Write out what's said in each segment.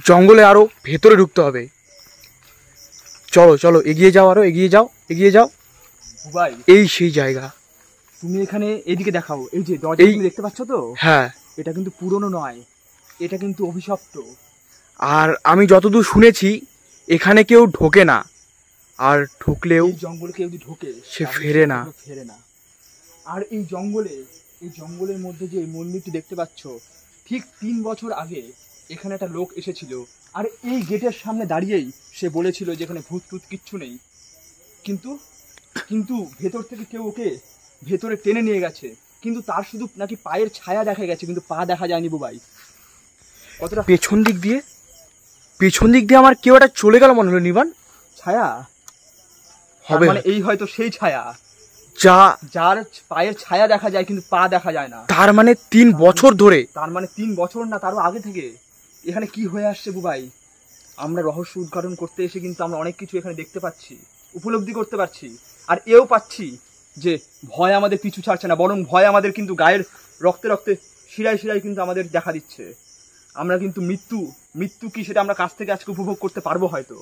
জঙ্গলে আরো ভেতরে ঢুকতে হবে। চলো চলো এগিয়ে যাও, আরো এগিয়ে যাও, এগিয়ে যাও ভাই। এই সেই জায়গা। তুমি এখানে এইদিকে দেখাও, এই যে দরজা তুমি দেখতে পাচ্ছ তো? হ্যাঁ, এটা কিন্তু পুরনো নয়, এটা কিন্তু অভিশপ্ত। আর আমি যতদূর শুনেছি এখানে কেউ ঢোকে না, আর ঢুকলেও জঙ্গলে কেউ যদি ঢোকে সে ফেরে না। আর এই জঙ্গলের মধ্যে যে মন্দিরটি দেখতে পাচ্ছ, ঠিক 3 বছর আগে এখানে একটা লোক এসেছিল, আর এই গেটের সামনে দাঁড়িয়েই সে বলেছিল যে এখানে ভূত টুত কিচ্ছু নেই। কিন্তু ভেতর থেকে কেউ ওকে ভেতরে টেনে নিয়ে গেছে, কিন্তু তার শুধু নাকি পায়ের ছায়া দেখা গেছে, কিন্তু পা দেখা যায়নি বুবাই। কতটা পেছন দিক দিয়ে আমার কেউ একটা চলে গেল মনে হলো নিবান। ছায়া হবে, মানে এই হয়তো সেই ছায়া যার পায়ের ছায়া দেখা যায় কিন্তু পা দেখা যায় না। তার মানে 3 বছর ধরে, তার মানে 3 বছর না, তারও আগে থেকে এখানে কি হয়ে আসছে বুবাই। আমরা রহস্য উদ্ঘাটন করতে এসে কিন্তু আমরা অনেক কিছু এখানে দেখতে পাচ্ছি, উপলব্ধি করতে পারছি, আর এও পাচ্ছি যে ভয় আমাদের পিছু ছাড়ছে না, বরং ভয় আমাদের কিন্তু গায়ের রক্তে রক্তে শিরায় শিরায় কিন্তু আমাদের দেখা দিচ্ছে। আমরা কিন্তু মৃত্যু কি সেটা আমরা কাছ থেকে আজকে উপভোগ করতে পারবো। হয়তো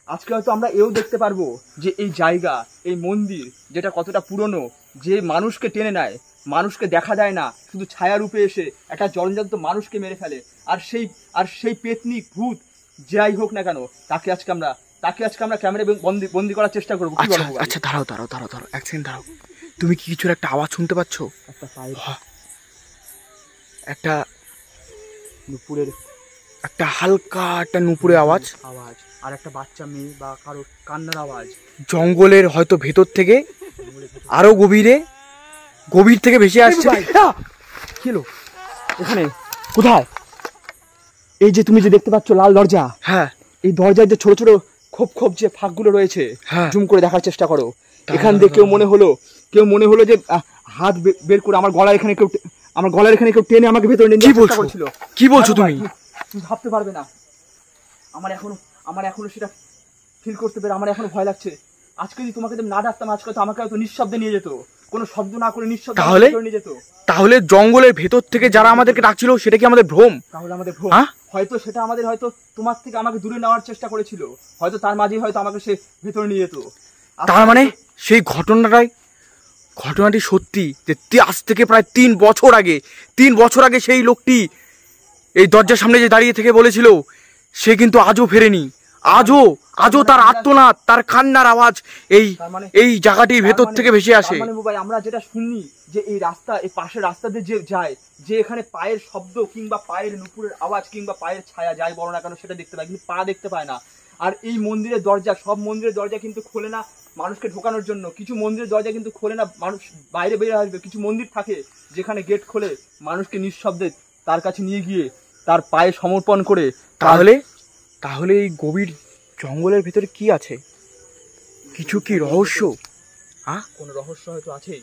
আজকে হয়তো আমরা এও দেখতে পারবো যে এই জায়গা, এই মন্দির যেটা কতটা পুরনো, যে মানুষকে টেনে নেয়, মানুষকে দেখা যায় না, শুধু ছায়া রূপে এসে একটা জলজান্ত মানুষকে মেরে ফেলে। আর সেই পেতনি ভূত যাই হোক না কেন, তাকে আজকে আমরা ক্যামেরা বন্দি করার চেষ্টা করবো। আচ্ছা দাঁড়াও, এক সেকেন্ড দাঁড়াও। তুমি কি কিছুর একটা আওয়াজ শুনতে পাচ্ছ? একটা নুপুরের, একটা হালকা একটা নুপুরের আওয়াজ, আর একটা বাচ্চা মেয়ে বা কারো কান্নার আওয়াজ। জঙ্গলের হয়তো ভেতর থেকে আরো গভীর থেকে ভেসে আসছে। কিলো এখানে কোথায়? এই যে তুমি যে দেখতে পাচ্ছ লাল দরজা, হ্যাঁ, এই দরজার যে ছোট ছোট খোপ যে ফাঁকগুলো রয়েছে, জুম করে দেখার চেষ্টা করো। এখান থেকে কেউ মনে হলো যে হাত বের করে আমার গলার এখানে কেউ টেনে আমাকে ভেতরে নিয়ে যাওয়ার চেষ্টা করছিল। কি বলছো তুমি? ভাবতে পারবে না। আমার এখনো সেটা ফিল করতে পেরে আমার এখনো ভয় লাগছে। আজকে যদি তোমাকে না ডাকতাম, আজকে তো আমাকে হয়তো নিঃশব্দে নিয়ে যেত, কোনো শব্দ না করে নিঃশব্দে নিয়ে যেত। তাহলে জঙ্গলের ভেতর থেকে যারা আমাদেরকে ডাকছিল সেটা কি আমাদের ভ্রম? তাহলে আমাদের ভ্রম। হয়তো সেটা আমাদের, হয়তো তোমার থেকে আমাকে দূরে নেওয়ার চেষ্টা করেছিল, হয়তো তার মাঝেই হয়তো আমাকে সে ভেতরে নিয়ে যেত। তার মানে সেই ঘটনাটি সত্যি, যে আজ থেকে প্রায় 3 বছর আগে সেই লোকটি এই দরজার সামনে যে দাঁড়িয়ে থেকে বলেছিল, সে কিন্তু আজও ফেরেনি। আজও তার আর্তনাদ, তার কান্নার আওয়াজ এই জায়গাটির ভেতর থেকে ভেসে আসে। আমরা যেটা শুনি যে এই পাশের রাস্তা দিয়ে যে যায়, যে এখানে পায়ের শব্দ কিংবা পায়ের নুপুরের আওয়াজ কিংবা পায়ের ছায়া যাই বলো না কেন সেটা দেখতে পায়, কিন্তু পা দেখতে পায় না। আর এই মন্দিরের দরজা, সব মন্দিরের দরজা কিন্তু খোলে না মানুষকে ঢোকানোর জন্য। কিছু মন্দিরের দরজা কিন্তু খোলে না, মানুষ বাইরে বেরিয়ে আসবে। কিছু মন্দির থাকে যেখানে গেট খোলে, মানুষকে নিঃশব্দে তার কাছে নিয়ে গিয়ে তার পায়ে সমর্পণ করে। তাহলে এই গভীর জঙ্গলের ভিতরে কি আছে? কিছু কি রহস্য? কোন রহস্য হয়তো আছে,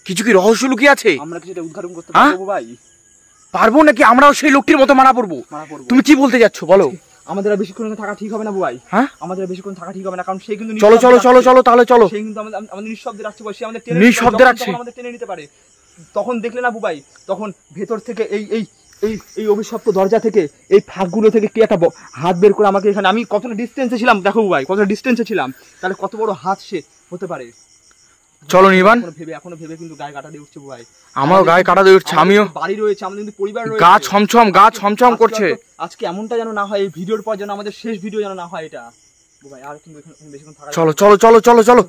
কিছু কি রহস্য লুকিয়ে আছে। আমরা কি সেটা উদ্ঘাটন করতে পারবো ভাই? পারবো নাকি আমরাও সেই লোকটির মতো মারা পড়বো? তুমি কি বলতে যাচ্ছ বলো? আমাদের বেশিক্ষণ থাকা ঠিক হবে না ভাই। আমাদের বেশিক্ষণ থাকা ঠিক হবে না, কারণ সে কিন্তু চলো তাহলে চলো। সে কিন্তু আমাদের নিঃশব্দে রাখছে, সে আমাদের টেনে নিতে পারে। তখন দেখলে না বুবাই, তখন ভেতর থেকে এই অভিশপ্ত দরজা থেকে, এই ফাঁকগুলো থেকে কি একটা হাত বের করে আমাকে এখানে, আমি কতটা ডিস্টেন্সে ছিলাম দেখো বুবাই, কতটা ডিস্টেন্সে ছিলাম, তাহলে কত বড় হাত সে হতে পারে। চলো নিবান, এখনো ভেবে কিন্তু গায়ে কাটা দিয়ে উঠছে ভাই। আমারও গায়ে কাটা দিয়ে উঠছে। আমিও, বাড়ি রয়েছে, আমাদের কিন্তু পরিবার রয়েছে, গা ছমছম করছে। আজকে এমনটা যেন না হয়, এই ভিডিওর পর যেন আমাদের শেষ ভিডিও যেন না হয় এটা ভাই। আর কিন্তু বেশিক্ষণ থাকা, চলো।